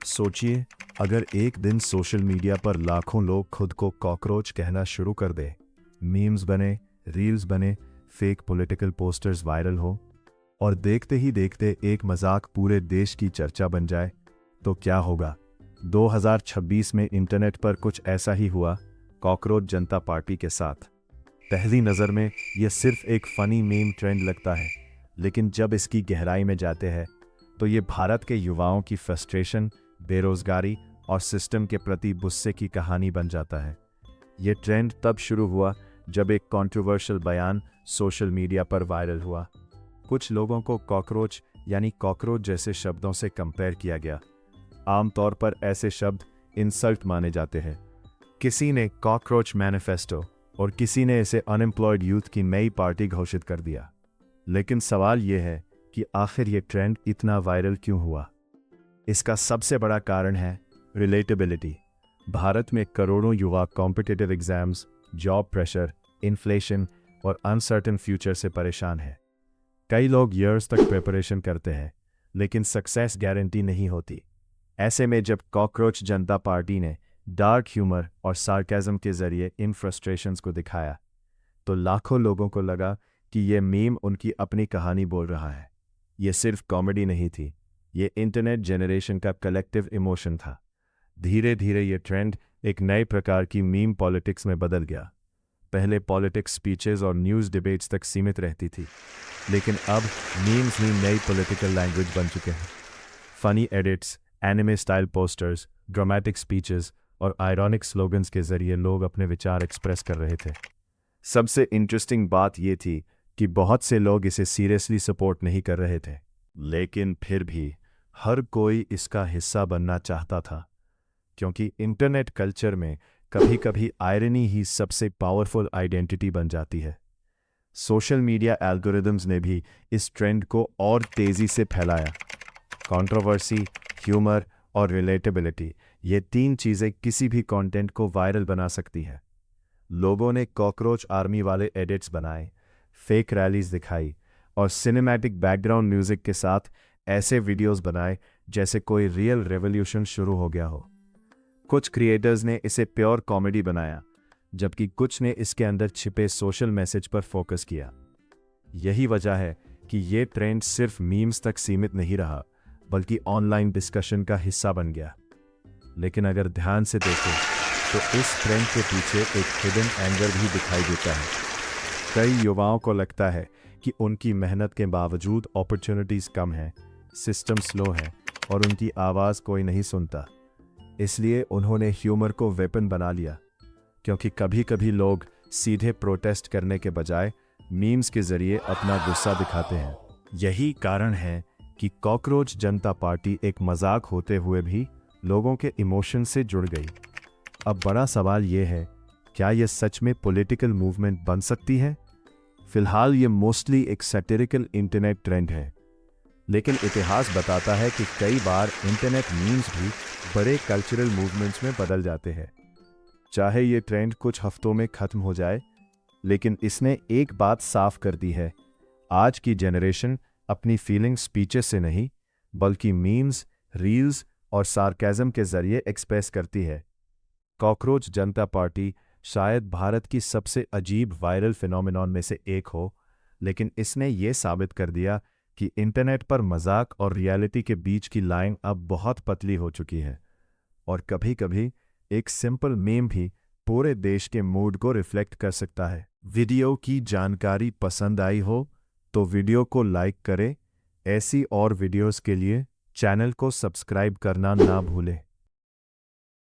सोचिए, अगर एक दिन सोशल मीडिया पर लाखों लोग खुद को कॉकरोच कहना शुरू कर दें, मीम्स बने, रील्स बने, फेक पॉलिटिकल पोस्टर्स वायरल हो और देखते ही देखते एक मजाक पूरे देश की चर्चा बन जाए, तो क्या होगा? 2026 में इंटरनेट पर कुछ ऐसा ही हुआ कॉकरोच जनता पार्टी के साथ। पहली नज़र में यह सिर्फ एक फनी मीम ट्रेंड लगता है, लेकिन जब इसकी गहराई में जाते हैं तो ये भारत के युवाओं की फ्रस्ट्रेशन, बेरोजगारी और सिस्टम के प्रति गुस्से की कहानी बन जाता है। ये ट्रेंड तब शुरू हुआ जब एक कंट्रोवर्शियल बयान सोशल मीडिया पर वायरल हुआ। कुछ लोगों को कॉकरोच यानी कॉकरोच जैसे शब्दों से कंपेयर किया गया। आमतौर पर ऐसे शब्द इंसल्ट माने जाते हैं। किसी ने कॉकरोच मैनिफेस्टो और किसी ने इसे अनएम्प्लॉयड यूथ की नई पार्टी घोषित कर दिया। लेकिन सवाल यह है कि आखिर ये ट्रेंड इतना वायरल क्यों हुआ? इसका सबसे बड़ा कारण है रिलेटेबिलिटी। भारत में करोड़ों युवा competitive exams, job pressure, inflation और अनसर्टेन फ्यूचर से परेशान हैं। कई लोग ईयर्स तक प्रिपरेशन करते हैं, लेकिन सक्सेस गारंटी नहीं होती। ऐसे में जब कॉकरोच जनता पार्टी ने डार्क ह्यूमर और सार्केज्म के जरिए इन फ्रस्ट्रेशंस को दिखाया, तो लाखों लोगों को लगा कि ये मीम उनकी अपनी कहानी बोल रहा है। ये सिर्फ कॉमेडी नहीं थी, ये इंटरनेट जनरेशन का कलेक्टिव इमोशन था। धीरे धीरे ये ट्रेंड एक नए प्रकार की मीम पॉलिटिक्स में बदल गया। पहले पॉलिटिक्स स्पीचेस और न्यूज़ डिबेट्स तक सीमित रहती थी, लेकिन अब मीम्स ही नई पॉलिटिकल लैंग्वेज बन चुके हैं। Funny edits, anime style posters, dramatic speeches और आयरॉनिक स्लोगन्स के जरिए लोग अपने विचार एक्सप्रेस कर रहे थे। सबसे इंटरेस्टिंग बात यह थी कि बहुत से लोग इसे सीरियसली सपोर्ट नहीं कर रहे थे, लेकिन फिर भी हर कोई इसका हिस्सा बनना चाहता था, क्योंकि इंटरनेट कल्चर में कभी कभी आयरनी ही सबसे पावरफुल आइडेंटिटी बन जाती है। सोशल मीडिया एल्गोरिदम्स ने भी इस ट्रेंड को और तेज़ी से फैलाया। कंट्रोवर्सी, ह्यूमर और रिलेटेबिलिटी, ये तीन चीज़ें किसी भी कंटेंट को वायरल बना सकती है। लोगों ने कॉकरोच आर्मी वाले एडिट्स बनाए, फेक रैलीज दिखाई और सिनेमैटिक बैकग्राउंड म्यूजिक के साथ ऐसे वीडियोस बनाए जैसे कोई रियल रेवोल्यूशन शुरू हो गया हो। कुछ क्रिएटर्स ने इसे प्योर कॉमेडी बनाया, जबकि कुछ ने इसके अंदर छिपे सोशल मैसेज पर फोकस किया। यही वजह है कि ये ट्रेंड सिर्फ मीम्स तक सीमित नहीं रहा, बल्कि ऑनलाइन डिस्कशन का हिस्सा बन गया। लेकिन अगर ध्यान से देखें तो इस ट्रेंड के पीछे एक हिडन एंगर भी दिखाई देता है। कई युवाओं को लगता है कि उनकी मेहनत के बावजूद अपॉर्चुनिटीज़ कम हैं, सिस्टम स्लो है और उनकी आवाज़ कोई नहीं सुनता। इसलिए उन्होंने ह्यूमर को वेपन बना लिया, क्योंकि कभी कभी लोग सीधे प्रोटेस्ट करने के बजाय मीम्स के जरिए अपना गुस्सा दिखाते हैं। यही कारण है कि कॉकरोच जनता पार्टी एक मजाक होते हुए भी लोगों के इमोशन से जुड़ गई। अब बड़ा सवाल ये है, क्या यह सच में पॉलिटिकल मूवमेंट बन सकती है? फिलहाल ये मोस्टली एक सैटिरिकल इंटरनेट ट्रेंड है, लेकिन इतिहास बताता है कि कई बार इंटरनेट मीम्स भी बड़े कल्चरल मूवमेंट्स में बदल जाते हैं। चाहे ये ट्रेंड कुछ हफ्तों में खत्म हो जाए, लेकिन इसने एक बात साफ कर दी है, आज की जनरेशन अपनी फीलिंग्स स्पीचेस से नहीं, बल्कि मीम्स, रील्स और सार्केज्म के जरिए एक्सप्रेस करती है। कॉकरोच जनता पार्टी शायद भारत की सबसे अजीब वायरल फिनोमिनॉन में से एक हो, लेकिन इसने ये साबित कर दिया कि इंटरनेट पर मजाक और रियलिटी के बीच की लाइन अब बहुत पतली हो चुकी है, और कभी-कभी एक सिंपल मीम भी पूरे देश के मूड को रिफ्लेक्ट कर सकता है। वीडियो की जानकारी पसंद आई हो तो वीडियो को लाइक करें। ऐसी और वीडियोस के लिए चैनल को सब्सक्राइब करना ना भूलें।